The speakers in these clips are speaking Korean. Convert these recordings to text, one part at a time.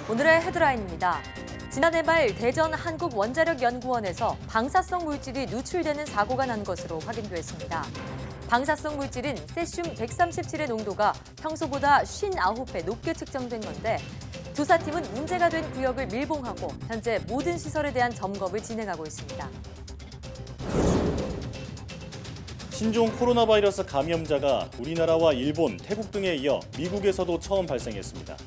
오늘의 헤드라인입니다. 지난해 말 대전 한국원자력연구원에서 방사성 물질이 누출되는 사고가 난 것으로 확인됐습니다. 방사성 물질인 세슘 137의 농도가 평소보다 59배 높게 측정된 건데 조사팀은 문제가 된 구역을 밀봉하고 현재 모든 시설에 대한 점검을 진행하고 있습니다. 신종 코로나 바이러스 감염자가 우리나라와 일본, 태국 등에 이어 미국에서도 처음 발생했습니다.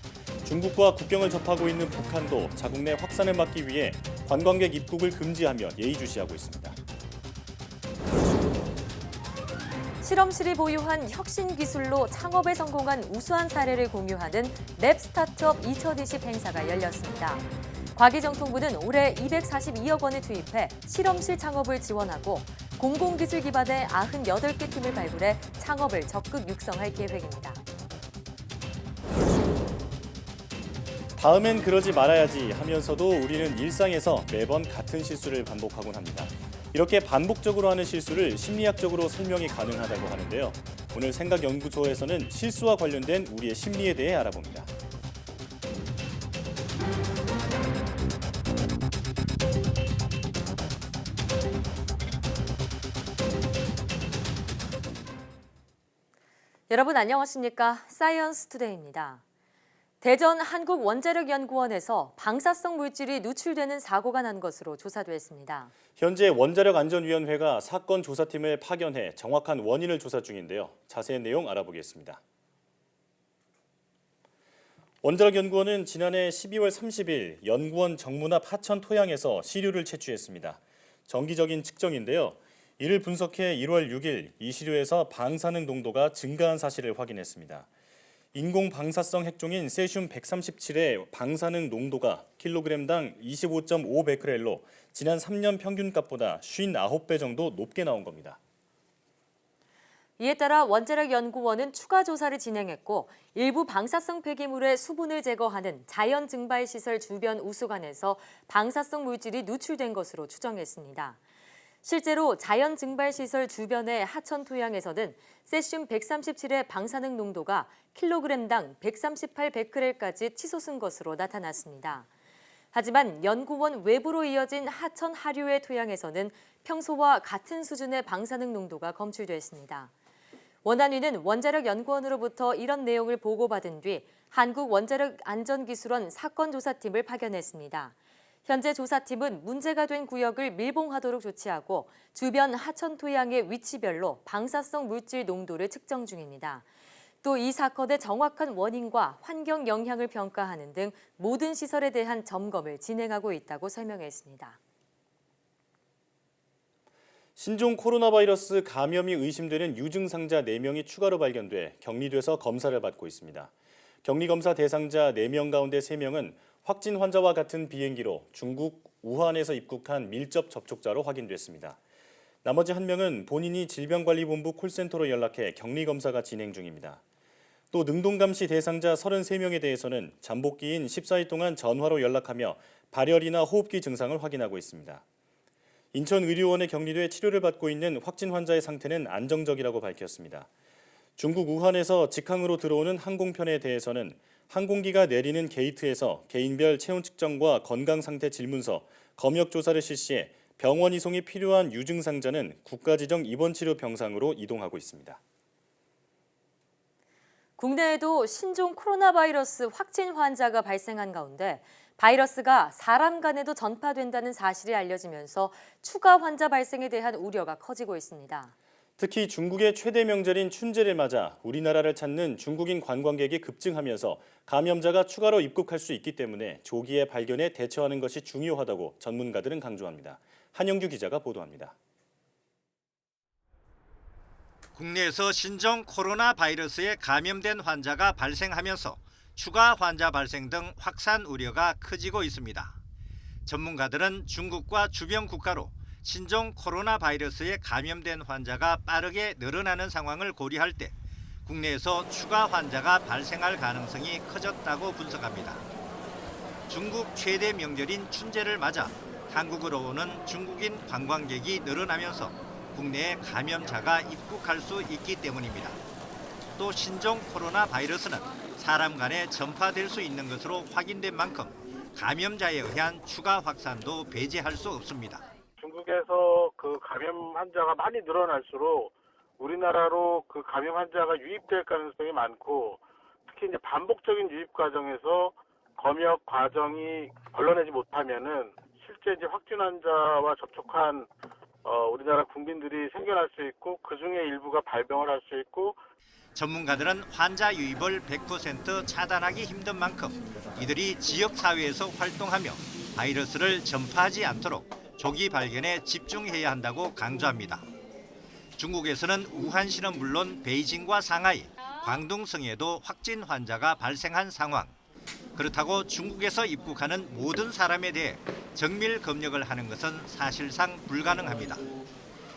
중국과 국경을 접하고 있는 북한도 자국 내 확산을 막기 위해 관광객 입국을 금지하며 예의주시하고 있습니다. 실험실이 보유한 혁신 기술로 창업에 성공한 우수한 사례를 공유하는 랩 스타트업 2020 행사가 열렸습니다. 과기정통부는 올해 242억 원을 투입해 실험실 창업을 지원하고 공공기술 기반의 98개 팀을 발굴해 창업을 적극 육성할 계획입니다. 다음엔 그러지 말아야지 하면서도 우리는 일상에서 매번 같은 실수를 반복하곤 합니다. 이렇게 반복적으로 하는 실수를 심리학적으로 설명이 가능하다고 하는데요. 오늘 생각연구소에서는 실수와 관련된 우리의 심리에 대해 알아봅니다. 여러분 안녕하십니까? 사이언스 투데이입니다. 대전 한국원자력연구원에서 방사성 물질이 누출되는 사고가 난 것으로 조사됐습니다. 현재 원자력안전위원회가 사건 조사팀을 파견해 정확한 원인을 조사 중인데요. 자세한 내용 알아보겠습니다. 원자력연구원은 지난해 12월 30일 연구원 정문 앞 하천 토양에서 시료를 채취했습니다. 정기적인 측정인데요. 이를 분석해 1월 6일 이 시료에서 방사능 농도가 증가한 사실을 확인했습니다. 인공 방사성 핵종인 세슘 137의 방사능 농도가 킬로그램당 25.5 베크렐로 지난 3년 평균값보다 59배 정도 높게 나온 겁니다. 이에 따라 원자력연구원은 추가 조사를 진행했고 일부 방사성 폐기물의 수분을 제거하는 자연 증발 시설 주변 우수관에서 방사성 물질이 누출된 것으로 추정했습니다. 실제로 자연 증발 시설 주변의 하천 토양에서는 세슘 137의 방사능 농도가 킬로그램당 138 베크렐까지 치솟은 것으로 나타났습니다. 하지만 연구원 외부로 이어진 하천 하류의 토양에서는 평소와 같은 수준의 방사능 농도가 검출됐습니다. 원안위는 원자력연구원으로부터 이런 내용을 보고받은 뒤 한국원자력안전기술원 사건조사팀을 파견했습니다. 현재 조사팀은 문제가 된 구역을 밀봉하도록 조치하고 주변 하천 토양의 위치별로 방사성 물질 농도를 측정 중입니다. 또 이 사건의 정확한 원인과 환경 영향을 평가하는 등 모든 시설에 대한 점검을 진행하고 있다고 설명했습니다. 신종 코로나 바이러스 감염이 의심되는 유증상자 4명이 추가로 발견돼 격리돼서 검사를 받고 있습니다. 격리검사 대상자 4명 가운데 3명은 확진 환자와 같은 비행기로 중국 우한에서 입국한 밀접 접촉자로 확인됐습니다. 나머지 1명은 본인이 질병관리본부 콜센터로 연락해 격리검사가 진행 중입니다. 또 능동감시 대상자 33명에 대해서는 잠복기인 14일 동안 전화로 연락하며 발열이나 호흡기 증상을 확인하고 있습니다. 인천의료원에 격리돼 치료를 받고 있는 확진 환자의 상태는 안정적이라고 밝혔습니다. 중국 우한에서 직항으로 들어오는 항공편에 대해서는 항공기가 내리는 게이트에서 개인별 체온 측정과 건강상태 질문서, 검역 조사를 실시해 병원 이송이 필요한 유증상자는 국가지정 입원치료 병상으로 이동하고 있습니다. 국내에도 신종 코로나 바이러스 확진 환자가 발생한 가운데 바이러스가 사람 간에도 전파된다는 사실이 알려지면서 추가 환자 발생에 대한 우려가 커지고 있습니다. 특히 중국의 최대 명절인 춘제를 맞아 우리나라를 찾는 중국인 관광객이 급증하면서 감염자가 추가로 입국할 수 있기 때문에 조기에 발견해 대처하는 것이 중요하다고 전문가들은 강조합니다. 한영규 기자가 보도합니다. 국내에서 신종 코로나 바이러스에 감염된 환자가 발생하면서 추가 환자 발생 등 확산 우려가 커지고 있습니다. 전문가들은 중국과 주변 국가로 신종 코로나 바이러스에 감염된 환자가 빠르게 늘어나는 상황을 고려할 때 국내에서 추가 환자가 발생할 가능성이 커졌다고 분석합니다. 중국 최대 명절인 춘제를 맞아 한국으로 오는 중국인 관광객이 늘어나면서 국내에 감염자가 입국할 수 있기 때문입니다. 또 신종 코로나 바이러스는 사람 간에 전파될 수 있는 것으로 확인된 만큼 감염자에 의한 추가 확산도 배제할 수 없습니다. 중국에서 그 감염 환자가 많이 늘어날수록 우리나라로 그 감염 환자가 유입될 가능성이 많고, 특히 이제 반복적인 유입 과정에서 검역 과정이 걸러내지 못하면은 실제 이제 확진 환자와 접촉한 우리나라 국민들이 생겨날 수 있고, 그 중에 일부가 발병을 할 수 있고. 전문가들은 환자 유입을 100% 차단하기 힘든 만큼 이들이 지역사회에서 활동하며 바이러스를 전파하지 않도록 조기 발견에 집중해야 한다고 강조합니다. 중국에서는 우한시는 물론 베이징과 상하이, 광둥성에도 확진 환자가 발생한 상황. 그렇다고 중국에서 입국하는 모든 사람에 대해 정밀 검역을 하는 것은 사실상 불가능합니다.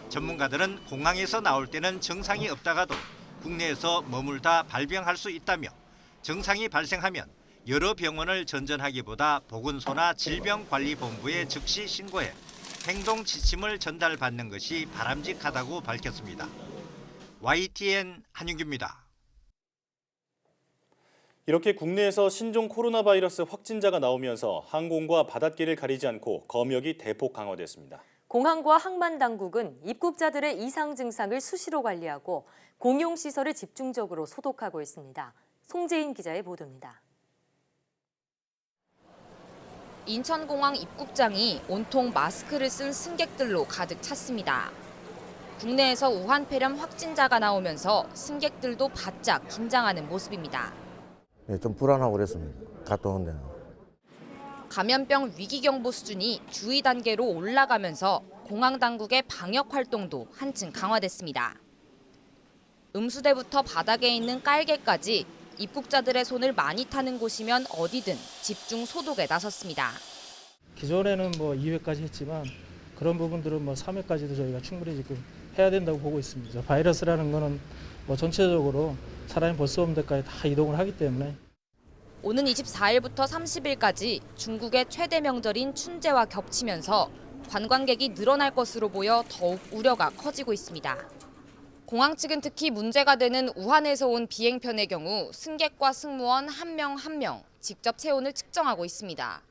전문가들은 공항에서 나올 때는 증상이 없다가도 국내에서 머물다 발병할 수 있다며 증상이 발생하면 여러 병원을 전전하기보다 보건소나 질병관리본부에 즉시 신고해 행동 지침을 전달받는 것이 바람직하다고 밝혔습니다. YTN 한윤규입니다. 이렇게 국내에서 신종 코로나 바이러스 확진자가 나오면서 항공과 바닷길을 가리지 않고 검역이 대폭 강화됐습니다. 공항과 항만 당국은 입국자들의 이상 증상을 수시로 관리하고 공용시설을 집중적으로 소독하고 있습니다. 송재인 기자의 보도입니다. 인천공항 입국장이 온통 마스크를 쓴 승객들로 가득 찼습니다. 국내에서 우한 폐렴 확진자가 나오면서 승객들도 바짝 긴장하는 모습입니다. 네, 좀 불안하고 그랬습니다. 갔다 온 데는. 감염병 위기경보 수준이 주의 단계로 올라가면서 공항 당국의 방역 활동도 한층 강화됐습니다. 음수대부터 바닥에 있는 깔개까지 입국자들의 손을 많이 타는 곳이면 어디든 집중 소독에 나섰습니다. 기존에는 2회까지 했지만 그런 부분들은 3회까지도 저희가 충분히 지금 해야 된다고 보고 있습니다. 바이러스라는 거는 전체적으로 사람이 볼 수 없는 데까지 다 이동을 하기 때문에. 오는 24일부터 30일까지 중국의 최대 명절인 춘제와 겹치면서 관광객이 늘어날 것으로 보여 더욱 우려가 커지고 있습니다. 공항 측은 특히 문제가 되는 우한에서 온 비행편의 경우 승객과 승무원 한 명 한 명 직접 체온을 측정하고 있습니다.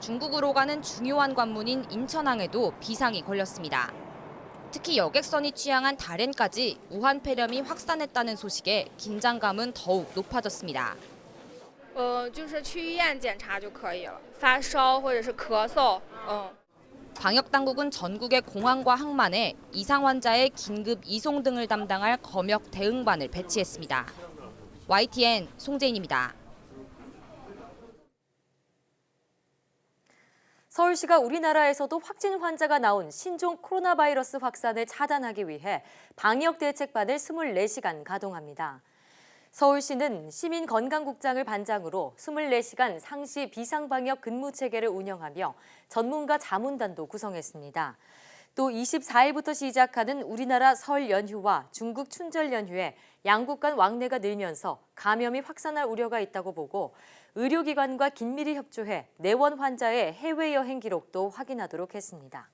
중국으로 가는 중요한 관문인 인천항에도 비상이 걸렸습니다. 특히 여객선이 취항한 다롄까지 우한 폐렴이 확산했다는 소식에 긴장감은 더욱 높아졌습니다. 就是去医院检查就可以了，发烧或者是咳嗽， 방역 당국은 전국의 공항과 항만에 이상 환자의 긴급 이송 등을 담당할 검역 대응반을 배치했습니다. YTN 송재인입니다. 서울시가 우리나라에서도 확진 환자가 나온 신종 코로나 바이러스 확산을 차단하기 위해 방역 대책반을 24시간 가동합니다. 서울시는 시민건강국장을 반장으로 24시간 상시 비상방역 근무체계를 운영하며 전문가 자문단도 구성했습니다. 또 24일부터 시작하는 우리나라 설 연휴와 중국 춘절 연휴에 양국 간 왕래가 늘면서 감염이 확산할 우려가 있다고 보고 의료기관과 긴밀히 협조해 내원 환자의 해외여행 기록도 확인하도록 했습니다.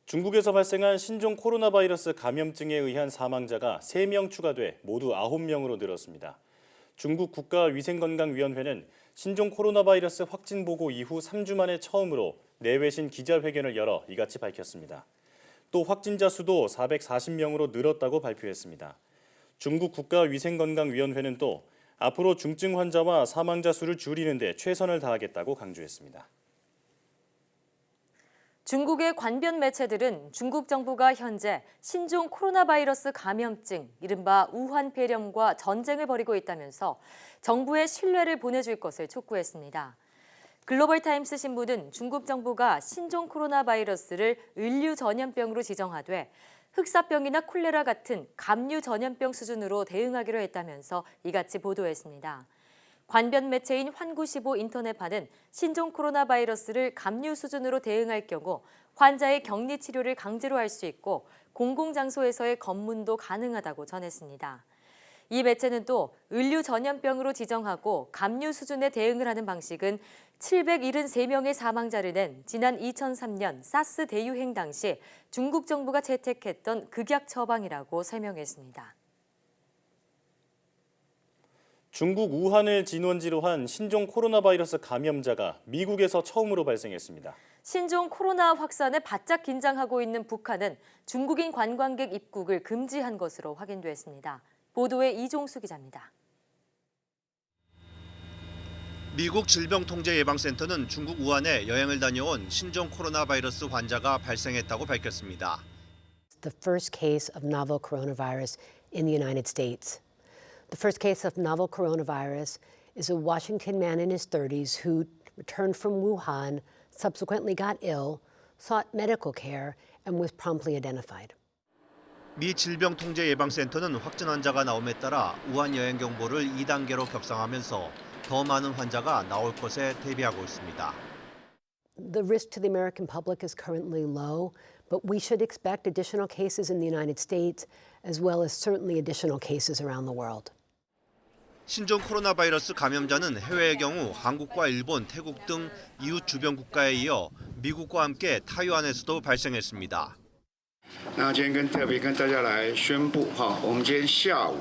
중국에서 발생한 신종 코로나 바이러스 감염증에 의한 사망자가 3명 추가돼 모두 9명으로 늘었습니다. 중국 국가위생건강위원회는 신종 코로나 바이러스 확진 보고 이후 3주 만에 처음으로 내외신 기자회견을 열어 이같이 밝혔습니다. 또 확진자 수도 440명으로 늘었다고 발표했습니다. 중국 국가위생건강위원회는 또 앞으로 중증 환자와 사망자 수를 줄이는 데 최선을 다하겠다고 강조했습니다. 중국의 관변 매체들은 중국 정부가 현재 신종 코로나 바이러스 감염증, 이른바 우한 폐렴과 전쟁을 벌이고 있다면서 정부의 신뢰를 보내줄 것을 촉구했습니다. 글로벌타임스 신문은 중국 정부가 신종 코로나 바이러스를 을류 전염병으로 지정하되 흑사병이나 콜레라 같은 감류 전염병 수준으로 대응하기로 했다면서 이같이 보도했습니다. 관변 매체인 환구시보 인터넷판은 신종 코로나 바이러스를 감류 수준으로 대응할 경우 환자의 격리 치료를 강제로 할 수 있고 공공장소에서의 검문도 가능하다고 전했습니다. 이 매체는 또 을류 전염병으로 지정하고 감류 수준에 대응을 하는 방식은 773명의 사망자를 낸 지난 2003년 사스 대유행 당시 중국 정부가 채택했던 극약 처방이라고 설명했습니다. 중국 우한을 진원지로 한 신종 코로나 바이러스 감염자가 미국에서 처음으로 발생했습니다. 신종 코로나 확산에 바짝 긴장하고 있는 북한은 중국인 관광객 입국을 금지한 것으로 확인됐습니다. 보도에 이종수 기자입니다. 미국 질병통제예방센터는 중국 우한에 여행을 다녀온 신종 코로나 바이러스 환자가 발생했다고 밝혔습니다. The first case of novel coronavirus in the United States. The first case of novel coronavirus is a Washington man in his 30s who returned from Wuhan, subsequently got ill, sought medical care, and was promptly identified. 미 질병통제예방센터는 확진 환자가 나옴에 따라 우한 여행 경보를 2단계로 격상하면서 더 많은 환자가 나올 것에 대비하고 있습니다. The risk to the American public is currently low, but we should expect additional cases in the United States, as well as certainly additional cases around the world. 신종 코로나 바이러스 감염자는 해외의 경우 한국과 일본, 태국 등 이웃 주변 국가에 이어 미국과 함께 타이완에서도 발생했습니다. 那今天特别跟大家来宣布我们今天下午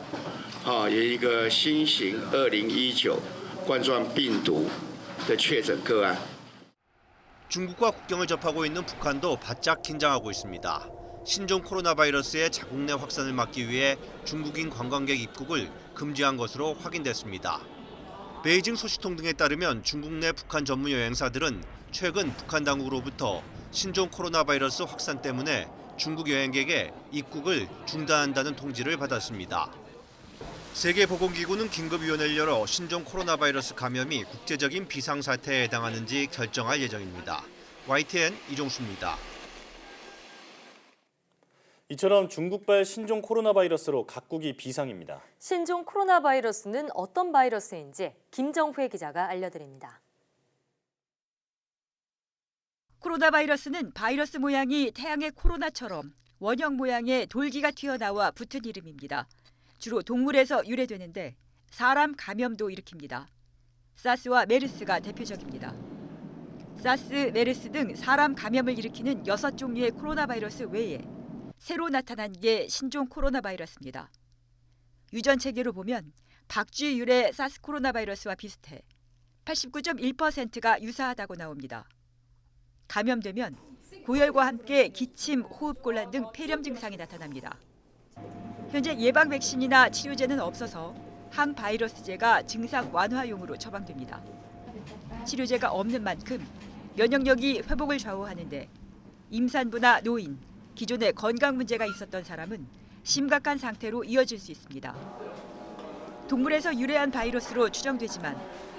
有一个新型2019冠状病毒的确诊个案。 중국과 국경을 접하고 있는 북한도 바짝 긴장하고 있습니다. 신종 코로나 바이러스의 자국 내 확산을 막기 위해 중국인 관광객 입국을 금지한 것으로 확인됐습니다. 베이징 소식통 등에 따르면 중국 내 북한 전문 여행사들은 최근 북한 당국으로부터 신종 코로나 바이러스 확산 때문에 중국 여행객의 입국을 중단한다는 통지를 받았습니다. 세계보건기구는 긴급위원회를 열어 신종 코로나 바이러스 감염이 국제적인 비상사태에 해당하는지 결정할 예정입니다. YTN 이종수입니다. 이처럼 중국발 신종 코로나 바이러스로 각국이 비상입니다. 신종 코로나 바이러스는 어떤 바이러스인지 김정회 기자가 알려드립니다. 코로나 바이러스는 바이러스 모양이 태양의 코로나처럼 원형 모양의 돌기가 튀어나와 붙은 이름입니다. 주로 동물에서 유래되는데 사람 감염도 일으킵니다. 사스와 메르스가 대표적입니다. 사스, 메르스 등 사람 감염을 일으키는 6종류의 코로나 바이러스 외에 새로 나타난 게 신종 코로나 바이러스입니다. 유전 체계로 보면 박쥐 유래 사스 코로나 바이러스와 비슷해 89.1%가 유사하다고 나옵니다. 감염되면 고열과 함께 기침, 호흡곤란 등 폐렴 증상이 나타납니다. 현재 예방 백신이나 치료제는 없어서 항바이러스제가 증상 완화용으로 처방됩니다. 치료제가 없는 만큼 면역력이 회복을 좌우하는데 임산부나 노인, 기존에 건강 문제가 있었던 사람은 심각한 상태로 이어질 수 있습니다. 동물에서 유래한 바이러스로 추정되지만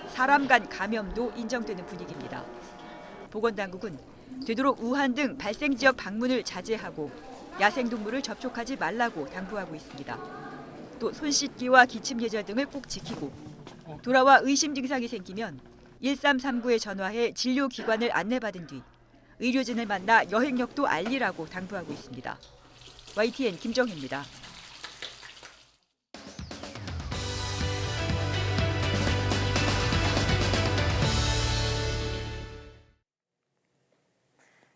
사람 간 감염도 인정되는 분위기입니다. 보건당국은 되도록 우한 등 발생 지역 방문을 자제하고 야생동물을 접촉하지 말라고 당부하고 있습니다. 또 손 씻기와 기침 예절 등을 꼭 지키고 돌아와 의심 증상이 생기면 1339에 전화해 진료기관을 안내받은 뒤 의료진을 만나 여행력도 알리라고 당부하고 있습니다. YTN 김정혜입니다.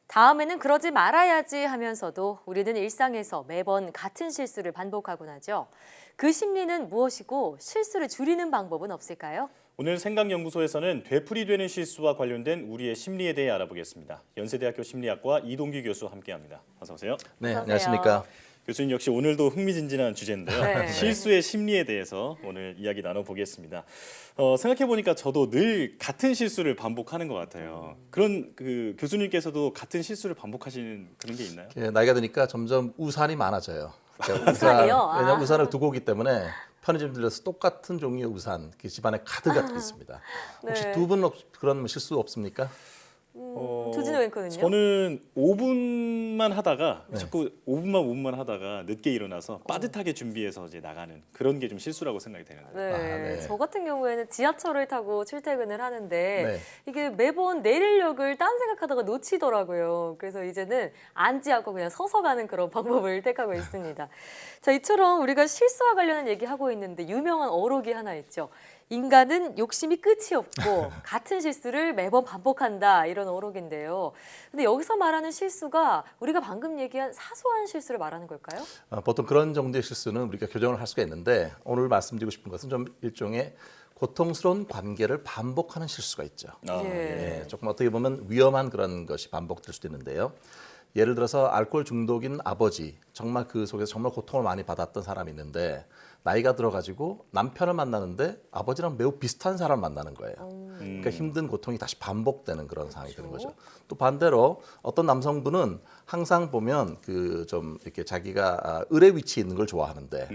다음에는 그러지 말아야지 하면서도 우리는 일상에서 매번 같은 실수를 반복하곤 하죠. 그 심리는 무엇이고 실수를 줄이는 방법은 없을까요? 오늘 생각연구소에서는 되풀이되는 실수와 관련된 우리의 심리에 대해 알아보겠습니다. 연세대학교 심리학과 이동규 교수 함께합니다. 어서 오세요. 네, 어서 안녕하십니까. 교수님 역시 오늘도 흥미진진한 주제인데요. 네. 실수의 심리에 대해서 오늘 이야기 나눠보겠습니다. 생각해보니까 저도 늘 같은 실수를 반복하는 것 같아요. 그런 교수님께서도 같은 실수를 반복하시는 그런 게 있나요? 나이가 드니까 점점 우산이 많아져요. 그러니까 우산이요? 왜냐하면 우산을 두고 오기 때문에 편의점 들려서 똑같은 종류의 우산 집안에 가득 있습니다. 혹시 네. 두 분 그런 실수 없습니까? 조진호 앵커는요? 저는 5분만 하다가 자꾸 5분만 하다가 늦게 일어나서 빠듯하게 준비해서 이제 나가는 그런 게 좀 실수라고 생각이 되는데. 네. 저 같은 경우에는 지하철을 타고 출퇴근을 하는데 네. 이게 매번 내리력을 딴 생각하다가 놓치더라고요. 그래서 이제는 앉지 않고 그냥 서서 가는 그런 방법을 택하고 있습니다. 자, 이처럼 우리가 실수와 관련한 얘기하고 있는데 유명한 어록이 하나 있죠. 인간은 욕심이 끝이 없고 같은 실수를 매번 반복한다 이런 어록인데요. 근데 여기서 말하는 실수가 우리가 방금 얘기한 사소한 실수를 말하는 걸까요? 보통 그런 정도의 실수는 우리가 교정을 할 수가 있는데 오늘 말씀드리고 싶은 것은 좀 일종의 고통스러운 관계를 반복하는 실수가 있죠. 예, 조금 어떻게 보면 위험한 그런 것이 반복될 수도 있는데요. 예를 들어서 알코올 중독인 아버지, 정말 그 속에서 정말 고통을 많이 받았던 사람이 있는데 나이가 들어가지고 남편을 만나는데 아버지랑 매우 비슷한 사람을 만나는 거예요. 그러니까 힘든 고통이 다시 반복되는 그런 상황이 되는 거죠. 또 반대로 어떤 남성분은 항상 보면 그 좀 이렇게 자기가 을의 위치에 있는 걸 좋아하는데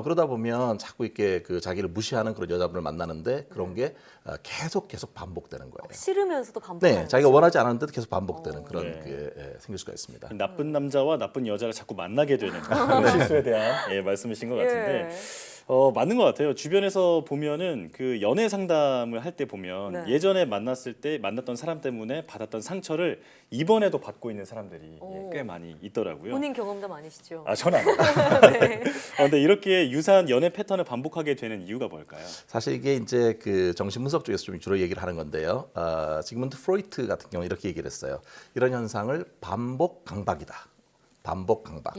그러다 보면 자꾸 이렇게 그 자기를 무시하는 그런 여자분을 만나는데 그런 게 계속 반복되는 거예요. 싫으면서도 반복하는 네, 자기가 원하지 않았는데도 계속 반복되는 그런 게 생길 수가 있습니다. 나쁜 남자와 나쁜 여자를 자꾸 만나게 되는 그런 실수에 대한 말씀이신 것 같은데 맞는 것 같아요. 주변에서 보면은 그 연애 상담을 할 때 보면 예전에 만났던 사람 때문에 받았던 상처를 이번에도 받고 있는 사람들이 꽤 많이 있더라고요. 본인 경험담 아니시죠? 저는 아니에요. 네. 근데 이렇게 유사한 연애 패턴을 반복하게 되는 이유가 뭘까요? 사실 이게 이제 그 정신분석 쪽에서 좀 주로 얘기를 하는 건데요. 지그문드 프로이트 같은 경우 이렇게 얘기를 했어요. 이런 현상을 반복 강박이다. 반복 강박.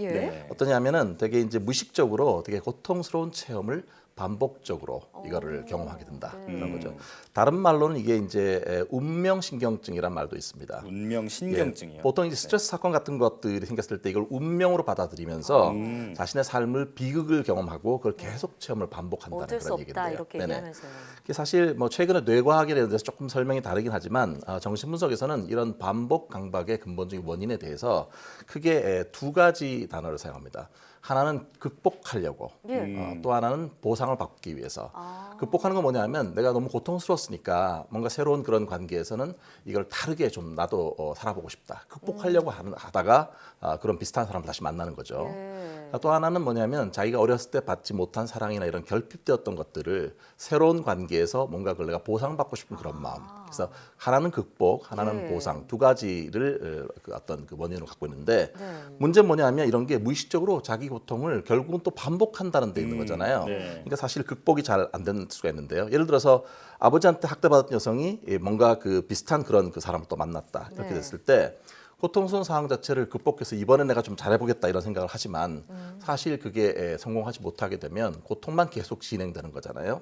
어떠냐면은 되게 이제 무의식적으로 되게 고통스러운 체험을 반복적으로 이거를 경험하게 된다. 그런 거죠. 다른 말로는 이게 이제 운명신경증이란 말도 있습니다. 운명신경증이요? 보통 이제 스트레스 사건 같은 것들이 생겼을 때 이걸 운명으로 받아들이면서 자신의 삶을 비극을 경험하고 그걸 계속 체험을 반복한다는 어쩔 수 그런 없다 얘기인데요. 이렇게 얘기하면서요. 사실 뭐 최근에 뇌과학에 대해서 조금 설명이 다르긴 하지만 정신분석에서는 이런 반복 강박의 근본적인 원인에 대해서 크게 두 가지 단어를 사용합니다. 하나는 극복하려고, 또 하나는 보상을 받기 위해서. 극복하는 건 뭐냐면 내가 너무 고통스러웠으니까 뭔가 새로운 그런 관계에서는 이걸 다르게 좀 나도 살아보고 싶다. 극복하려고 하다가 그런 비슷한 사람을 다시 만나는 거죠. 또 하나는 뭐냐면 자기가 어렸을 때 받지 못한 사랑이나 이런 결핍되었던 것들을 새로운 관계에서 뭔가 그걸 내가 보상받고 싶은 그런 마음. 그래서 하나는 극복, 하나는 보상 두 가지를 그 어떤 그 원인으로 갖고 있는데 문제는 뭐냐면 이런 게 무의식적으로 자기 고통을 결국은 또 반복한다는 데 있는 거잖아요. 그러니까 사실 극복이 잘 안 될 수가 있는데요. 예를 들어서 아버지한테 학대받았던 여성이 뭔가 그 비슷한 그런 그 사람을 또 만났다 이렇게 됐을 때 고통스러운 상황 자체를 극복해서 이번에 내가 좀 잘해보겠다 이런 생각을 하지만 사실 그게 성공하지 못하게 되면 고통만 계속 진행되는 거잖아요.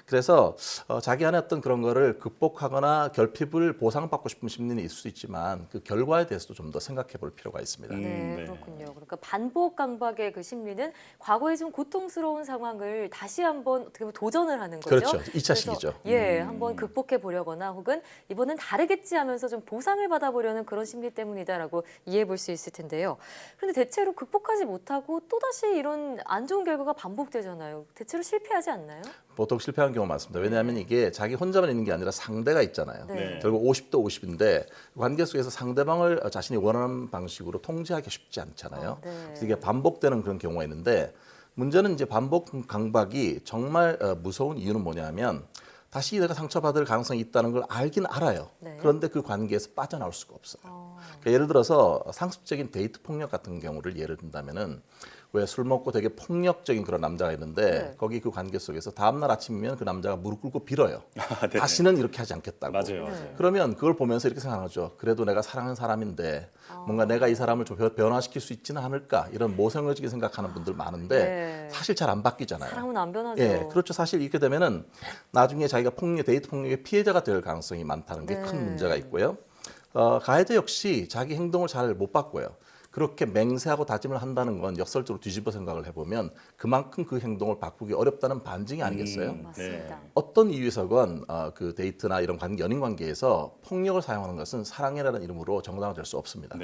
그래서 자기 안에 어떤 그런 거를 극복하거나 결핍을 보상받고 싶은 심리는 있을 수 있지만 그 결과에 대해서도 좀 더 생각해 볼 필요가 있습니다. 네, 그렇군요. 그러니까 반복 강박의 그 심리는 과거에 좀 고통스러운 상황을 다시 한번 어떻게 보면 도전을 하는 거죠. 그렇죠. 2차식이죠. 한번 극복해 보려거나 혹은 이번엔 다르겠지 하면서 좀 보상을 받아보려는 그런 심리 때문이다라고 이해해 볼 수 있을 텐데요. 그런데 대체로 극복하지 못하고 또다시 이런 안 좋은 결과가 반복되잖아요. 대체로 실패하지 않나요? 보통 실패하는 경우가 많습니다. 왜냐하면 이게 자기 혼자만 있는 게 아니라 상대가 있잖아요. 결국 50대 50인데 관계 속에서 상대방을 자신이 원하는 방식으로 통제하기 쉽지 않잖아요. 그래서 이게 반복되는 그런 경우가 있는데 문제는 이제 반복 강박이 정말 무서운 이유는 뭐냐면 다시 내가 상처받을 가능성이 있다는 걸 알긴 알아요. 그런데 그 관계에서 빠져나올 수가 없어요. 그러니까 예를 들어서 상습적인 데이트 폭력 같은 경우를 예를 든다면은 왜 술 먹고 되게 폭력적인 그런 남자가 있는데 거기 그 관계 속에서 다음날 아침이면 그 남자가 무릎 꿇고 빌어요. 다시는 이렇게 하지 않겠다고. 맞아요. 그러면 그걸 보면서 이렇게 생각하죠. 그래도 내가 사랑하는 사람인데 뭔가 내가 이 사람을 좀 변화시킬 수 있지는 않을까 이런 모성애적인 생각하는 분들 많은데 사실 잘 안 바뀌잖아요. 사람은 안 변하죠. 그렇죠. 사실 이렇게 되면은 나중에 자기가 데이트 폭력의 피해자가 될 가능성이 많다는 게 큰 문제가 있고요. 가해자 역시 자기 행동을 잘 못 바꿔요. 그렇게 맹세하고 다짐을 한다는 건 역설적으로 뒤집어 생각을 해보면 그만큼 그 행동을 바꾸기 어렵다는 반증이 아니겠어요? 맞습니다. 어떤 이유에서건 그 데이트나 이런 연인 관계에서 폭력을 사용하는 것은 사랑이라는 이름으로 정당화될 수 없습니다.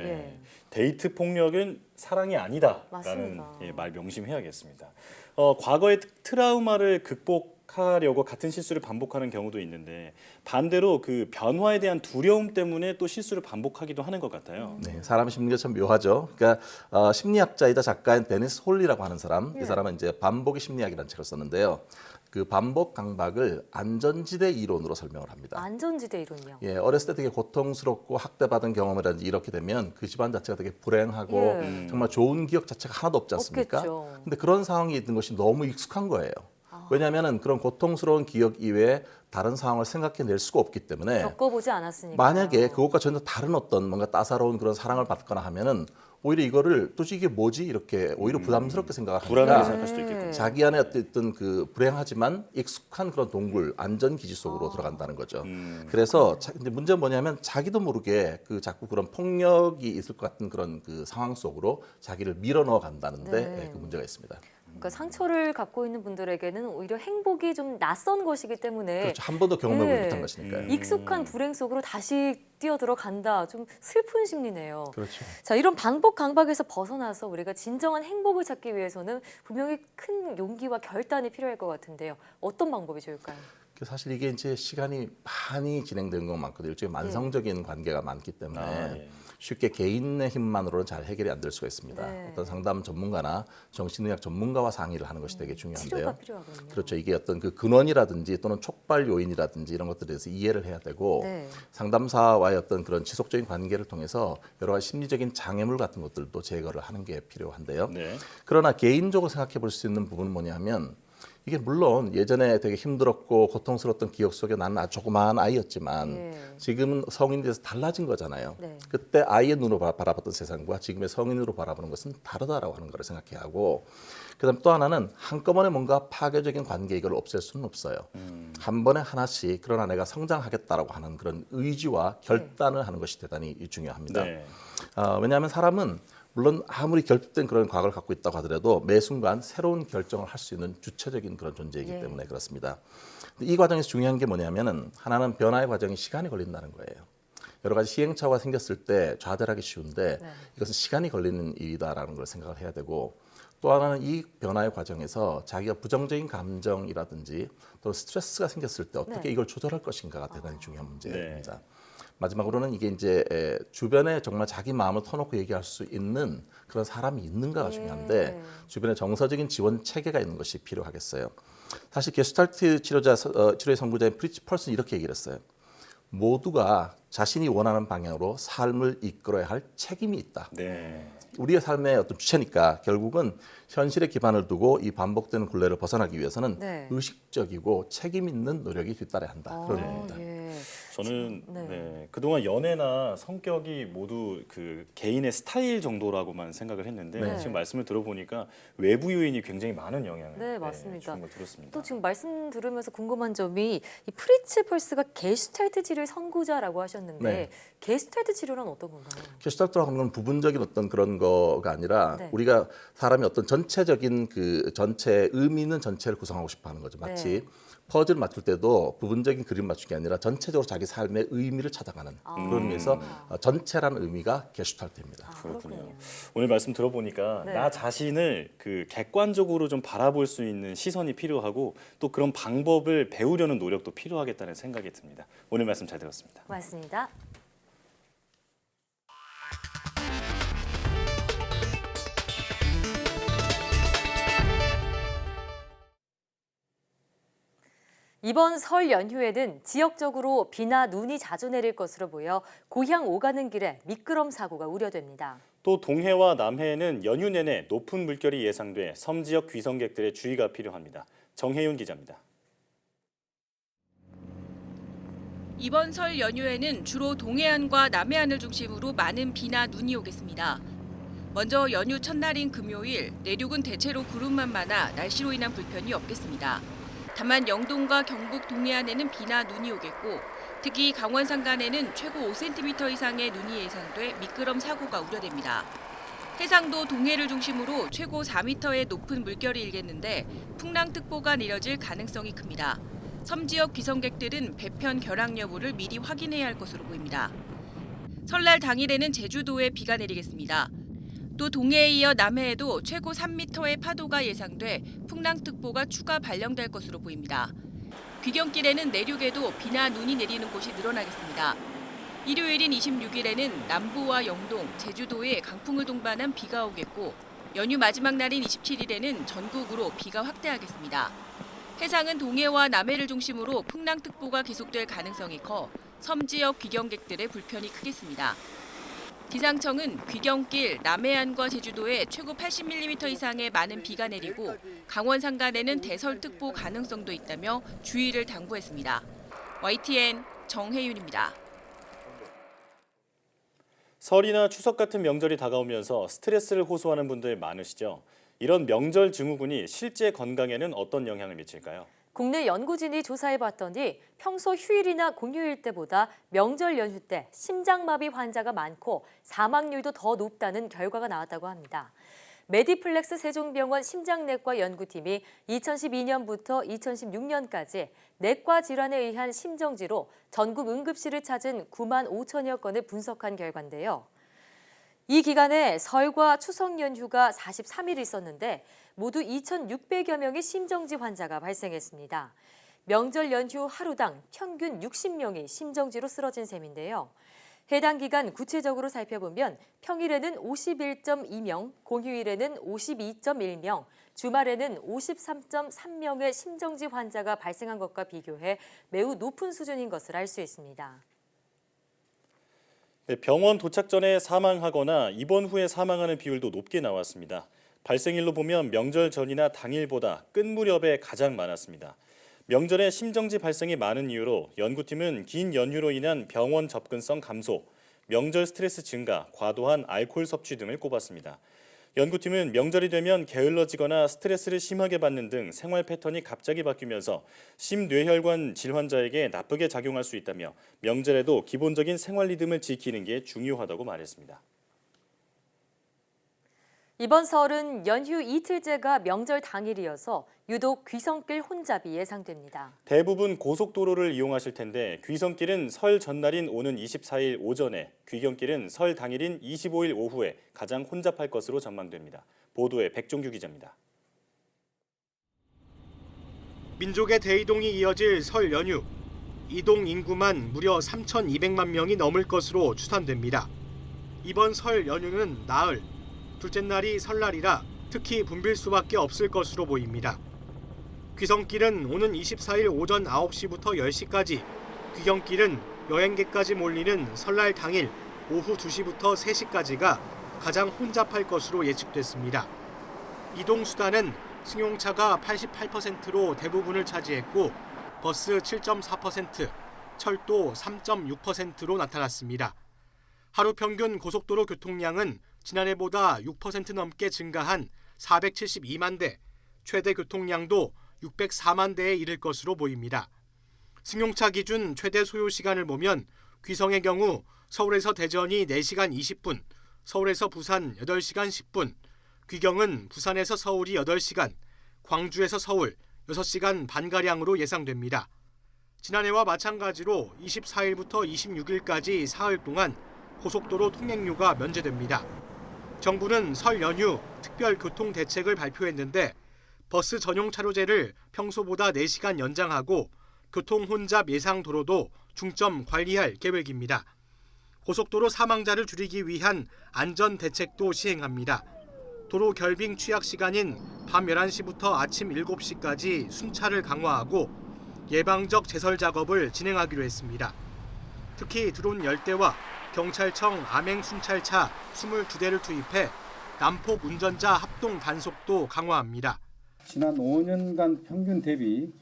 데이트 폭력은 사랑이 아니다라는 말 명심해야겠습니다. 과거의 트라우마를 극복하기 반복하려고 같은 실수를 반복하는 경우도 있는데 반대로 그 변화에 대한 두려움 때문에 또 실수를 반복하기도 하는 것 같아요. 네, 사람 심리가 참 묘하죠. 그러니까 심리학자이자 작가인 데니스 홀리라고 하는 사람, 이 사람은 이제 반복의 심리학이라는 책을 썼는데요. 그 반복 강박을 안전지대 이론으로 설명을 합니다. 안전지대 이론이요? 예, 어렸을 때 되게 고통스럽고 학대받은 경험이라든지 이렇게 되면 그 집안 자체가 되게 불행하고 정말 좋은 기억 자체가 하나도 없지 않습니까? 없겠죠. 근데 그런 상황이 있는 것이 너무 익숙한 거예요. 왜냐하면 그런 고통스러운 기억 이외에 다른 상황을 생각해낼 수가 없기 때문에 겪어보지 않았으니까. 만약에 그것과 전혀 다른 어떤 뭔가 따사로운 그런 사랑을 받거나 하면은 오히려 이거를 도대체 이게 뭐지 이렇게 오히려 부담스럽게 생각하니까 불안하게 생각할 수도 있겠군요. 자기 안에 어떤 그 불행하지만 익숙한 그런 동굴 안전 기지 속으로 들어간다는 거죠. 그래서 이제 문제는 뭐냐면 자기도 모르게 그 자꾸 그런 폭력이 있을 것 같은 그런 그 상황 속으로 자기를 밀어 넣어 간다는데 그 문제가 있습니다. 그러니까 상처를 갖고 있는 분들에게는 오히려 행복이 좀 낯선 것이기 때문에 그렇죠. 한 번도 경험해보지 못한 것이니까요. 익숙한 불행 속으로 다시 뛰어들어간다. 좀 슬픈 심리네요. 그렇죠. 자, 이런 반복 강박에서 벗어나서 우리가 진정한 행복을 찾기 위해서는 분명히 큰 용기와 결단이 필요할 것 같은데요. 어떤 방법이 좋을까요? 사실 이게 이제 시간이 많이 진행된 건 많거든요. 일종의 만성적인 관계가 많기 때문에 쉽게 개인의 힘만으로는 잘 해결이 안 될 수가 있습니다. 어떤 상담 전문가나 정신의학 전문가와 상의를 하는 것이 되게 중요한데요. 치료가 필요하군요. 그렇죠. 이게 어떤 그 근원이라든지 또는 촉발 요인이라든지 이런 것들에 대해서 이해를 해야 되고 상담사와의 어떤 그런 지속적인 관계를 통해서 여러 가지 심리적인 장애물 같은 것들도 제거를 하는 게 필요한데요. 그러나 개인적으로 생각해 볼 수 있는 부분은 뭐냐면 이게 물론 예전에 되게 힘들었고 고통스러웠던 기억 속에 나는 아주 조그마한 아이였지만 지금은 성인이 돼서 달라진 거잖아요. 그때 아이의 눈으로 바라봤던 세상과 지금의 성인으로 바라보는 것은 다르다라고 하는 걸 생각해야 하고 그다음 또 하나는 한꺼번에 뭔가 파괴적인 관계 이걸 없앨 수는 없어요. 한 번에 하나씩 그러나 내가 성장하겠다라고 하는 그런 의지와 결단을 하는 것이 대단히 중요합니다. 왜냐하면 사람은 물론 아무리 결핍된 그런 과거를 갖고 있다고 하더라도 매 순간 새로운 결정을 할 수 있는 주체적인 그런 존재이기 때문에 그렇습니다. 근데 이 과정에서 중요한 게 뭐냐면은 하나는 변화의 과정이 시간이 걸린다는 거예요. 여러 가지 시행착오가 생겼을 때 좌절하기 쉬운데 이것은 시간이 걸리는 일이다라는 걸 생각을 해야 되고 또 하나는 이 변화의 과정에서 자기가 부정적인 감정이라든지 또 스트레스가 생겼을 때 어떻게 이걸 조절할 것인가가 대단히 중요한 문제입니다. 마지막으로는 이게 이제 주변에 정말 자기 마음을 터놓고 얘기할 수 있는 그런 사람이 있는가가 중요한데 주변에 정서적인 지원 체계가 있는 것이 필요하겠어요. 사실 게슈탈트 치료의 선구자인 프리츠 펄슨이 이렇게 얘기를 했어요. 모두가 자신이 원하는 방향으로 삶을 이끌어야 할 책임이 있다. 우리의 삶의 어떤 주체니까 결국은 현실에 기반을 두고 이 반복되는 굴레를 벗어나기 위해서는 의식적이고 책임 있는 노력이 뒤따라야 한다. 그런 겁니다. 저는 그동안 연애나 성격이 모두 그 개인의 스타일 정도라고만 생각을 했는데 지금 말씀을 들어보니까 외부 요인이 굉장히 많은 영향을 맞습니다. 주는 걸 들었습니다. 또 지금 말씀 들으면서 궁금한 점이 이 프리츠 펄스가 게슈탈트 치료의 선구자라고 하셨는데 게슈탈트 치료는 어떤 건가요? 게슈탈트라고 하는 건 부분적인 어떤 그런 거가 아니라 우리가 사람이 어떤 전체적인 그 전체 의미 있는 전체를 구성하고 싶어 하는 거죠. 마치 퍼즐 맞출 때도 부분적인 그림 맞추기 아니라 전체적으로 자기 삶의 의미를 찾아가는 그런 의미에서 전체라는 의미가 게슈탈트입니다. 그렇군요. 오늘 말씀 들어보니까 나 자신을 그 객관적으로 좀 바라볼 수 있는 시선이 필요하고 또 그런 방법을 배우려는 노력도 필요하겠다는 생각이 듭니다. 오늘 말씀 잘 들었습니다. 고맙습니다. 이번 설 연휴에는 지역적으로 비나 눈이 자주 내릴 것으로 보여 고향 오가는 길에 미끄럼 사고가 우려됩니다. 또 동해와 남해에는 연휴 내내 높은 물결이 예상돼 섬 지역 귀성객들의 주의가 필요합니다. 정혜윤 기자입니다. 이번 설 연휴에는 주로 동해안과 남해안을 중심으로 많은 비나 눈이 오겠습니다. 먼저 연휴 첫날인 금요일, 내륙은 대체로 구름만 많아 날씨로 인한 불편이 없겠습니다. 다만 영동과 경북 동해안에는 비나 눈이 오겠고 특히 강원 산간에는 최고 5cm 이상의 눈이 예상돼 미끄럼 사고가 우려됩니다. 해상도 동해를 중심으로 최고 4m의 높은 물결이 일겠는데 풍랑특보가 내려질 가능성이 큽니다. 섬 지역 귀성객들은 배편 결항 여부를 미리 확인해야 할 것으로 보입니다. 설날 당일에는 제주도에 비가 내리겠습니다. 또 동해에 이어 남해에도 최고 3m의 파도가 예상돼 풍랑특보가 추가 발령될 것으로 보입니다. 귀경길에는 내륙에도 비나 눈이 내리는 곳이 늘어나겠습니다. 일요일인 26일에는 남부와 영동, 제주도에 강풍을 동반한 비가 오겠고 연휴 마지막 날인 27일에는 전국으로 비가 확대하겠습니다. 해상은 동해와 남해를 중심으로 풍랑특보가 계속될 가능성이 커 섬 지역 귀경객들의 불편이 크겠습니다. 기상청은 귀경길, 남해안과 제주도에 최고 80mm 이상의 많은 비가 내리고 강원 산간에는 대설특보 가능성도 있다며 주의를 당부했습니다. YTN 정혜윤입니다. 설이나 추석 같은 명절이 다가오면서 스트레스를 호소하는 분들 많으시죠? 이런 명절 증후군이 실제 건강에는 어떤 영향을 미칠까요? 국내 연구진이 조사해봤더니 평소 휴일이나 공휴일 때보다 명절 연휴 때 심장마비 환자가 많고 사망률도 더 높다는 결과가 나왔다고 합니다. 메디플렉스 세종병원 심장내과 연구팀이 2012년부터 2016년까지 내과 질환에 의한 심정지로 전국 응급실을 찾은 9만 5천여 건을 분석한 결과인데요. 이 기간에 설과 추석 연휴가 43일 있었는데 모두 2,600여 명의 심정지 환자가 발생했습니다. 명절 연휴 하루당 평균 60명이 심정지로 쓰러진 셈인데요. 해당 기간 구체적으로 살펴보면 평일에는 51.2명, 공휴일에는 52.1명, 주말에는 53.3명의 심정지 환자가 발생한 것과 비교해 매우 높은 수준인 것을 알 수 있습니다. 병원 도착 전에 사망하거나 입원 후에 사망하는 비율도 높게 나왔습니다. 발생일로 보면 명절 전이나 당일보다 끝 무렵에 가장 많았습니다. 명절에 심정지 발생이 많은 이유로 연구팀은 긴 연휴로 인한 병원 접근성 감소, 명절 스트레스 증가, 과도한 알코올 섭취 등을 꼽았습니다. 연구팀은 명절이 되면 게을러지거나 스트레스를 심하게 받는 등 생활 패턴이 갑자기 바뀌면서 심뇌혈관 질환자에게 나쁘게 작용할 수 있다며 명절에도 기본적인 생활 리듬을 지키는 게 중요하다고 말했습니다. 이번 설은 연휴 이틀째가 명절 당일이어서 유독 귀성길 혼잡이 예상됩니다. 대부분 고속도로를 이용하실 텐데 귀성길은 설 전날인 오는 24일 오전에, 귀경길은 설 당일인 25일 오후에 가장 혼잡할 것으로 전망됩니다. 보도에 백종규 기자입니다. 민족의 대이동이 이어질 설 연휴. 이동 인구만 무려 3,200만 명이 넘을 것으로 추산됩니다. 이번 설 연휴는 나흘, 둘째 날이 설날이라 특히 붐빌 수밖에 없을 것으로 보입니다. 귀성길은 오는 24일 오전 9시부터 10시까지, 귀경길은 여행객까지 몰리는 설날 당일 오후 2시부터 3시까지가 가장 혼잡할 것으로 예측됐습니다. 이동수단은 승용차가 88%로 대부분을 차지했고 버스 7.4%, 철도 3.6%로 나타났습니다. 하루 평균 고속도로 교통량은 지난해보다 6% 넘게 증가한 472만 대, 최대 교통량도 604만 대에 이를 것으로 보입니다. 승용차 기준 최대 소요 시간을 보면 귀성의 경우 서울에서 대전이 4시간 20분, 서울에서 부산 8시간 10분, 귀경은 부산에서 서울이 8시간, 광주에서 서울 6시간 반가량으로 예상됩니다. 지난해와 마찬가지로 24일부터 26일까지 사흘 동안 고속도로 통행료가 면제됩니다. 정부는 설 연휴 특별 교통 대책을 발표했는데 버스 전용 차로제를 평소보다 4시간 연장하고 교통 혼잡 예상 도로도 중점 관리할 계획입니다. 고속도로 사망자를 줄이기 위한 안전 대책도 시행합니다. 도로 결빙 취약 시간인 밤 11시부터 아침 7시까지 순차를 강화하고 예방적 제설 작업을 진행하기로 했습니다. 특히 드론 10대와 경찰청 암행 순찰차 22대를 투입해 난폭 운전자 합동 단속도 강화합니다. 지난 5년간 평균 대비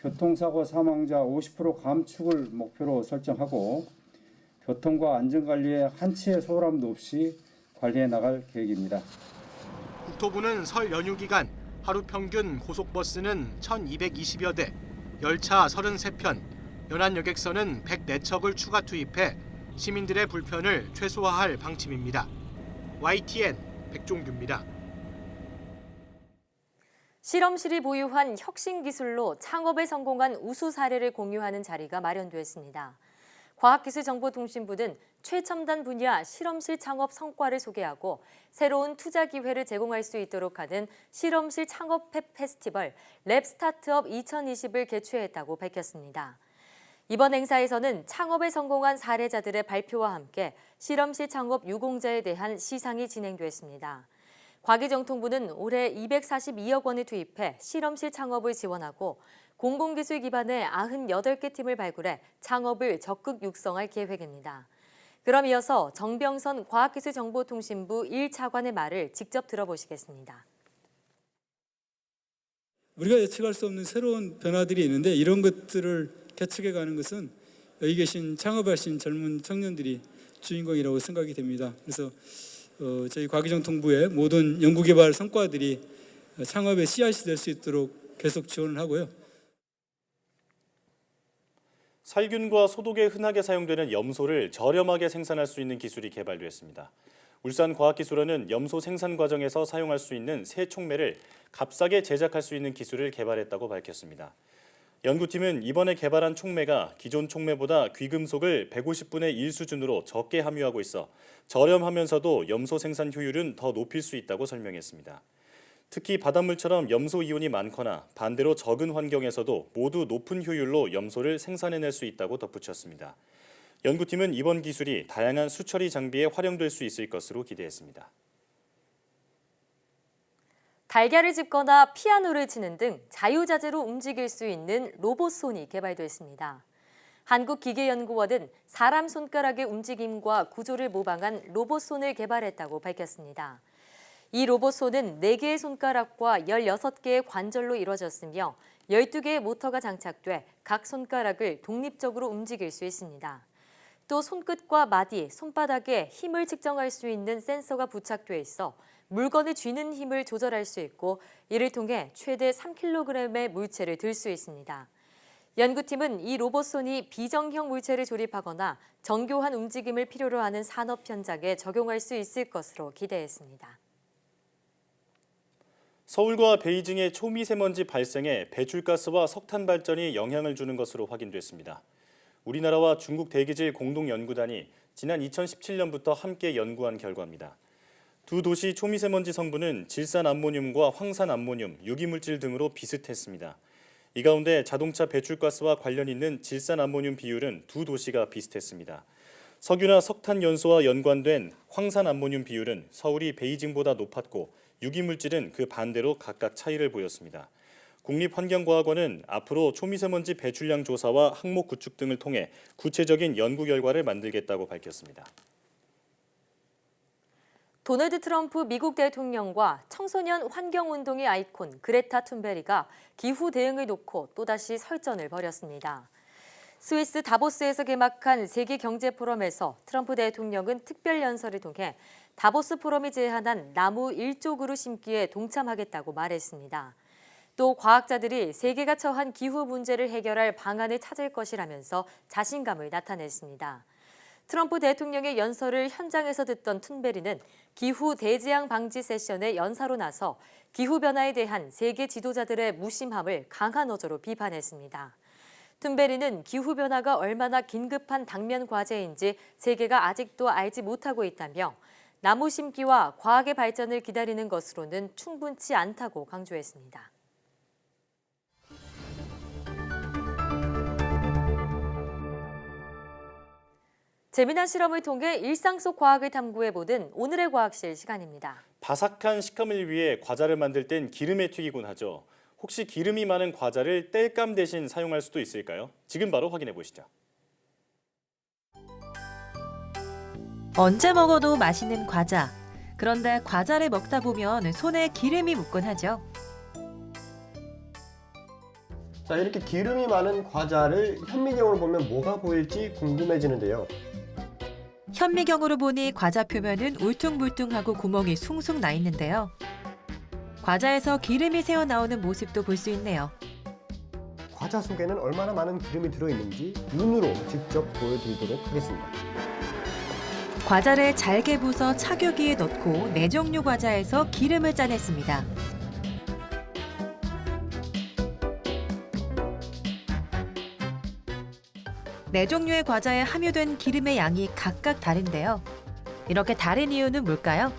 교통사고 사망자 50% 감축을 목표로 설정하고 교통과 안전관리에 한치의 소홀함도 없이 관리해 나갈 계획입니다. 국토부는 설 연휴 기간 하루 평균 고속버스는 1,220여 대, 열차 33편, 연안여객선은 104척을 추가 투입해 시민들의 불편을 최소화할 방침입니다. YTN 백종규입니다. 실험실이 보유한 혁신 기술로 창업에 성공한 우수 사례를 공유하는 자리가 마련됐습니다. 과학기술정보통신부는 최첨단 분야 실험실 창업 성과를 소개하고 새로운 투자 기회를 제공할 수 있도록 하는 실험실 창업 페스티벌 랩 스타트업 2020을 개최했다고 밝혔습니다. 이번 행사에서는 창업에 성공한 사례자들의 발표와 함께 실험실 창업 유공자에 대한 시상이 진행됐습니다. 과기정통부는 올해 242억 원을 투입해 실험실 창업을 지원하고 공공기술 기반의 98개 팀을 발굴해 창업을 적극 육성할 계획입니다. 그럼 이어서 정병선 과학기술정보통신부 1차관의 말을 직접 들어보시겠습니다. 우리가 예측할 수 없는 새로운 변화들이 있는데 이런 것들을 개척해가는 것은 여기 계신 창업하신 젊은 청년들이 주인공이라고 생각이 됩니다. 그래서 저희 과기정통부의 모든 연구개발 성과들이 창업의 씨앗이 될 수 있도록 계속 지원을 하고요. 살균과 소독에 흔하게 사용되는 염소를 저렴하게 생산할 수 있는 기술이 개발되었습니다. 울산과학기술원은 염소 생산 과정에서 사용할 수 있는 새 촉매를 값싸게 제작할 수 있는 기술을 개발했다고 밝혔습니다. 연구팀은 이번에 개발한 촉매가 기존 촉매보다 귀금속을 150분의 1 수준으로 적게 함유하고 있어 저렴하면서도 염소 생산 효율은 더 높일 수 있다고 설명했습니다. 특히 바닷물처럼 염소 이온이 많거나 반대로 적은 환경에서도 모두 높은 효율로 염소를 생산해낼 수 있다고 덧붙였습니다. 연구팀은 이번 기술이 다양한 수처리 장비에 활용될 수 있을 것으로 기대했습니다. 달걀을 집거나 피아노를 치는 등 자유자재로 움직일 수 있는 로봇손이 개발됐습니다. 한국기계연구원은 사람 손가락의 움직임과 구조를 모방한 로봇손을 개발했다고 밝혔습니다. 이 로봇손은 4개의 손가락과 16개의 관절로 이루어졌으며 12개의 모터가 장착돼 각 손가락을 독립적으로 움직일 수 있습니다. 또 손끝과 마디, 손바닥에 힘을 측정할 수 있는 센서가 부착돼 있어 물건을 쥐는 힘을 조절할 수 있고 이를 통해 최대 3kg의 물체를 들 수 있습니다. 연구팀은 이 로봇손이 비정형 물체를 조립하거나 정교한 움직임을 필요로 하는 산업 현장에 적용할 수 있을 것으로 기대했습니다. 서울과 베이징의 초미세먼지 발생에 배출가스와 석탄 발전이 영향을 주는 것으로 확인됐습니다. 우리나라와 중국 대기질 공동연구단이 지난 2017년부터 함께 연구한 결과입니다. 두 도시 초미세먼지 성분은 질산암모늄과 황산암모늄, 유기물질 등으로 비슷했습니다. 이 가운데 자동차 배출가스와 관련 있는 질산암모늄 비율은 두 도시가 비슷했습니다. 석유나 석탄 연소와 연관된 황산암모늄 비율은 서울이 베이징보다 높았고 유기물질은 그 반대로 각각 차이를 보였습니다. 국립환경과학원은 앞으로 초미세먼지 배출량 조사와 항목 구축 등을 통해 구체적인 연구 결과를 만들겠다고 밝혔습니다. 도널드 트럼프 미국 대통령과 청소년 환경운동의 아이콘 그레타 툰베리가 기후 대응을 놓고 또다시 설전을 벌였습니다. 스위스 다보스에서 개막한 세계경제포럼에서 트럼프 대통령은 특별연설을 통해 다보스 포럼이 제안한 나무 1조 그루 심기에 동참하겠다고 말했습니다. 또 과학자들이 세계가 처한 기후 문제를 해결할 방안을 찾을 것이라면서 자신감을 나타냈습니다. 트럼프 대통령의 연설을 현장에서 듣던 툰베리는 기후 대재앙 방지 세션의 연사로 나서 기후변화에 대한 세계 지도자들의 무심함을 강한 어조로 비판했습니다. 툰베리는 기후변화가 얼마나 긴급한 당면 과제인지 세계가 아직도 알지 못하고 있다며 나무 심기와 과학의 발전을 기다리는 것으로는 충분치 않다고 강조했습니다. 재미난 실험을 통해 일상 속 과학을 탐구해보는 오늘의 과학실 시간입니다. 바삭한 식감을 위해 과자를 만들 땐 기름에 튀기곤 하죠. 혹시 기름이 많은 과자를 땔감 대신 사용할 수도 있을까요? 지금 바로 확인해 보시죠. 언제 먹어도 맛있는 과자. 그런데 과자를 먹다 보면 손에 기름이 묻곤 하죠. 자, 이렇게 기름이 많은 과자를 현미경으로 보면 뭐가 보일지 궁금해지는데요. 현미경으로 보니 과자 표면은 울퉁불퉁하고 구멍이 숭숭 나 있는데요. 과자에서 기름이 새어나오는 모습도 볼 수 있네요. 과자 속에는 얼마나 많은 기름이 들어있는지 눈으로 직접 보여드리도록 하겠습니다. 과자를 잘게 부숴 차교기에 넣고 4종류 과자에서 기름을 짜냈습니다. 4종류의 과자에 함유된 기름의 양이 각각 다른데요. 이렇게 다른 이유는 뭘까요?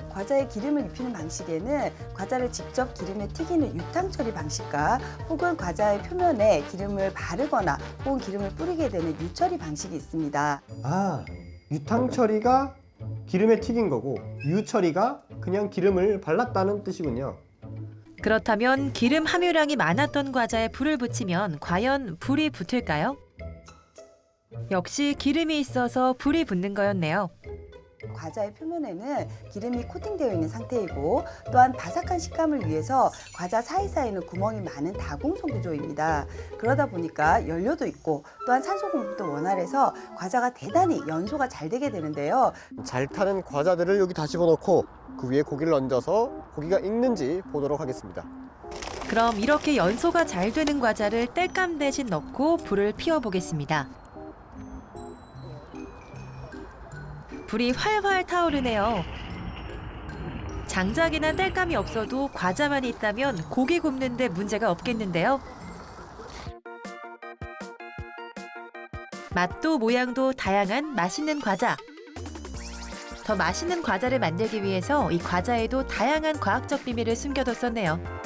과자에 기름을 입히는 방식에는 과자를 직접 기름에 튀기는 유탕 처리 방식과 혹은 과자의 표면에 기름을 바르거나 혹은 기름을 뿌리게 되는 유처리 방식이 있습니다. 아, 유탕 처리가 기름에 튀긴 거고 유 처리가 그냥 기름을 발랐다는 뜻이군요. 그렇다면 기름 함유량이 많았던 과자에 불을 붙이면 과연 불이 붙을까요? 역시 기름이 있어서 불이 붙는 거였네요. 과자의 표면에는 기름이 코팅되어 있는 상태이고 또한 바삭한 식감을 위해서 과자 사이사이는 구멍이 많은 다공성 구조입니다. 그러다 보니까 연료도 있고 또한 산소 공급도 원활해서 과자가 대단히 연소가 잘 되게 되는데요. 잘 타는 과자들을 여기 다 집어넣고 그 위에 고기를 얹어서 고기가 익는지 보도록 하겠습니다. 그럼 이렇게 연소가 잘 되는 과자를 땔감 대신 넣고 불을 피워보겠습니다. 불이 활활 타오르네요. 장작이나 땔감이 없어도 과자만 있다면 고기 굽는데 문제가 없겠는데요. 맛도 모양도 다양한 맛있는 과자. 더 맛있는 과자를 만들기 위해서 이 과자에도 다양한 과학적 비밀을 숨겨뒀었네요.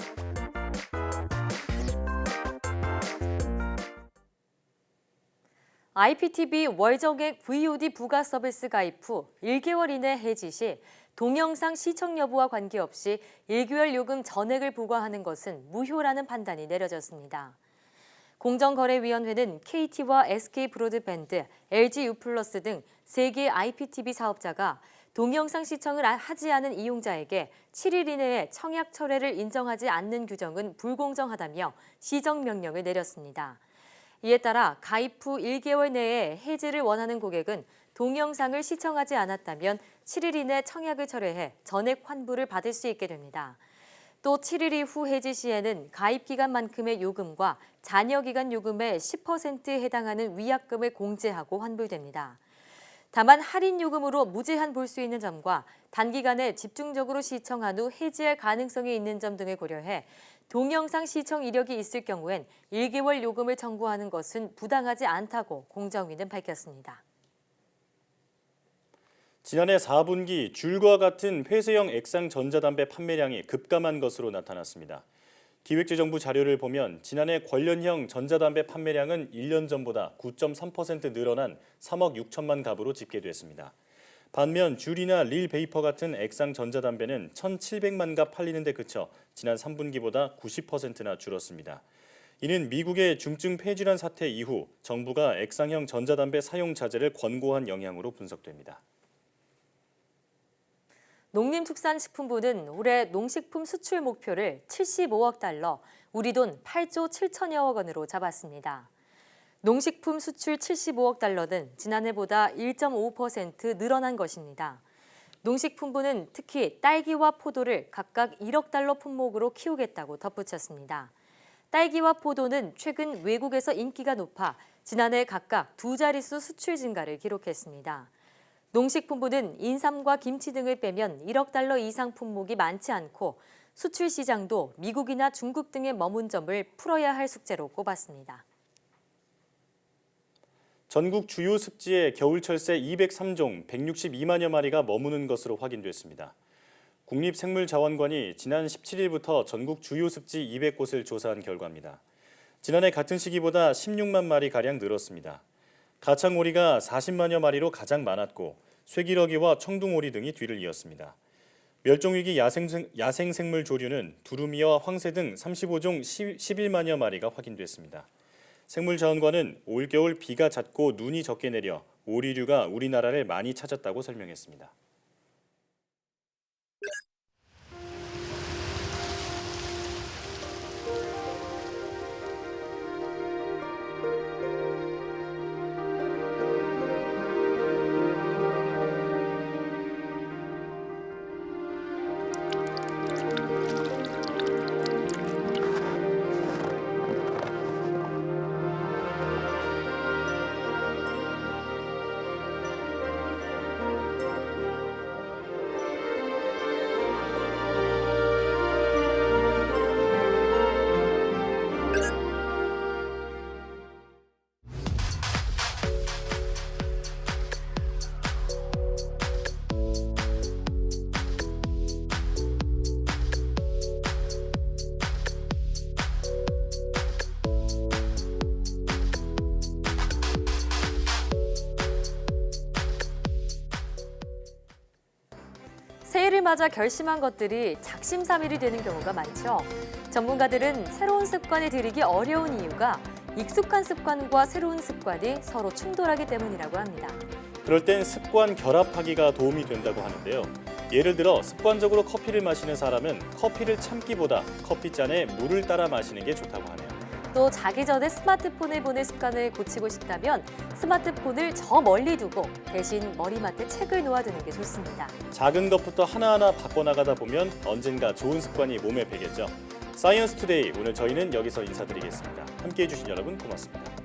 IPTV 월정액 VOD 부가 서비스 가입 후 1개월 이내 해지 시 동영상 시청 여부와 관계없이 1개월 요금 전액을 부과하는 것은 무효라는 판단이 내려졌습니다. 공정거래위원회는 KT와 SK브로드밴드, LGU+ 등 3개 IPTV 사업자가 동영상 시청을 하지 않은 이용자에게 7일 이내에 청약 철회를 인정하지 않는 규정은 불공정하다며 시정명령을 내렸습니다. 이에 따라 가입 후 1개월 내에 해지를 원하는 고객은 동영상을 시청하지 않았다면 7일 이내 청약을 철회해 전액 환불을 받을 수 있게 됩니다. 또 7일 이후 해지 시에는 가입 기간만큼의 요금과 잔여 기간 요금의 10%에 해당하는 위약금을 공제하고 환불됩니다. 다만 할인 요금으로 무제한 볼 수 있는 점과 단기간에 집중적으로 시청한 후 해지할 가능성이 있는 점 등을 고려해 동영상 시청 이력이 있을 경우엔 1개월 요금을 청구하는 것은 부당하지 않다고 공정위는 밝혔습니다. 지난해 4분기 줄과 같은 폐쇄형 액상 전자담배 판매량이 급감한 것으로 나타났습니다. 기획재정부 자료를 보면 지난해 관련형 전자담배 판매량은 1년 전보다 9.3% 늘어난 3억 6천만 갑으로 집계됐습니다. 반면 줄이나 릴 베이퍼 같은 액상 전자담배는 1,700만 갑 팔리는 데 그쳐 지난 3분기보다 90%나 줄었습니다. 이는 미국의 중증 폐질환 사태 이후 정부가 액상형 전자담배 사용 자제를 권고한 영향으로 분석됩니다. 농림축산식품부는 올해 농식품 수출 목표를 75억 달러, 우리 돈 8조 7천여억 원으로 잡았습니다. 농식품 수출 75억 달러는 지난해보다 1.5% 늘어난 것입니다. 농식품부는 특히 딸기와 포도를 각각 1억 달러 품목으로 키우겠다고 덧붙였습니다. 딸기와 포도는 최근 외국에서 인기가 높아 지난해 각각 2자릿수 수출 증가를 기록했습니다. 농식품부는 인삼과 김치 등을 빼면 1억 달러 이상 품목이 많지 않고 수출 시장도 미국이나 중국 등에 머문 점을 풀어야 할 숙제로 꼽았습니다. 전국 주요 습지에 겨울철새 203종 162만여 마리가 머무는 것으로 확인됐습니다. 국립생물자원관이 지난 17일부터 전국 주요 습지 200곳을 조사한 결과입니다. 지난해 같은 시기보다 16만 마리가량 늘었습니다. 가창오리가 40만여 마리로 가장 많았고 쇠기러기와 청둥오리 등이 뒤를 이었습니다. 멸종위기 야생생물 조류는 두루미와 황새 등 35종 11만여 마리가 확인됐습니다. 생물자원관은 올겨울 비가 잦고 눈이 적게 내려 오리류가 우리나라를 많이 찾았다고 설명했습니다. 맞아 결심한 것들이 작심삼일이 되는 경우가 많죠. 전문가들은 새로운 습관에 들이기 어려운 이유가 익숙한 습관과 새로운 습관이 서로 충돌하기 때문이라고 합니다. 그럴 땐 습관 결합하기가 도움이 된다고 하는데요. 예를 들어 습관적으로 커피를 마시는 사람은 커피를 참기보다 커피잔에 물을 따라 마시는 게 좋다고 하네요. 또 자기 전에 스마트폰을 보는 습관을 고치고 싶다면 스마트폰을 저 멀리 두고 대신 머리맡에 책을 놓아두는 게 좋습니다. 작은 것부터 하나하나 바꿔나가다 보면 언젠가 좋은 습관이 몸에 배겠죠. 사이언스 투데이, 오늘 저희는 여기서 인사드리겠습니다. 함께해 주신 여러분 고맙습니다.